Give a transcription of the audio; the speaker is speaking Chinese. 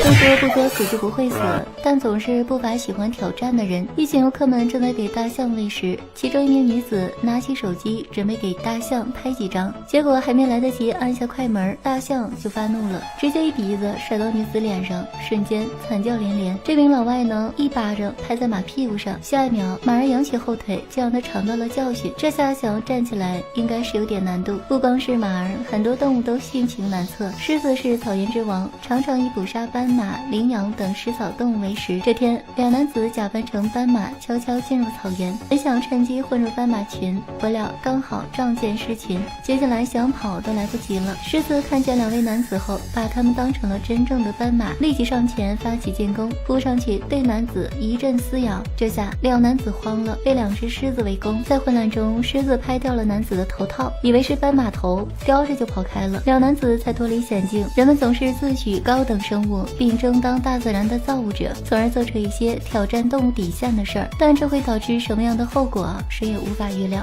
都说不作死就不会死，但总是不乏喜欢挑战的人。一群游客们正在给大象喂食，其中一名女子拿起手机准备给大象拍几张，结果还没来得及按下快门，大象就发怒了，直接一鼻子甩到女子脸上，瞬间惨叫连连。这名老外呢，一巴掌拍在马屁股上，下一秒马儿扬起后腿，就让他尝到了教训。这下想站起来应该是有点难度。不光是马儿，很多动物都性情难测。狮子是草原之王，常常以捕杀斑马、羚羊等食草动物为食。这天，两男子假扮成斑马，悄悄进入草原，本想趁机混入斑马群，不料刚好撞见狮群，接下来想跑都来不及了。狮子看见两位男子后，把他们当成了真正的斑马，立即上前发起进攻，扑上去对男子一阵撕咬。这下两男子慌了，被两只狮子围攻。在混乱中，狮子拍掉了男子的头套，以为是斑马头，叼着就跑开了，两男子才脱离险境。人们总是自诩高等生物，并争当大自然的造物者，从而做出一些挑战动物底线的事儿，但这会导致什么样的后果，谁也无法预料。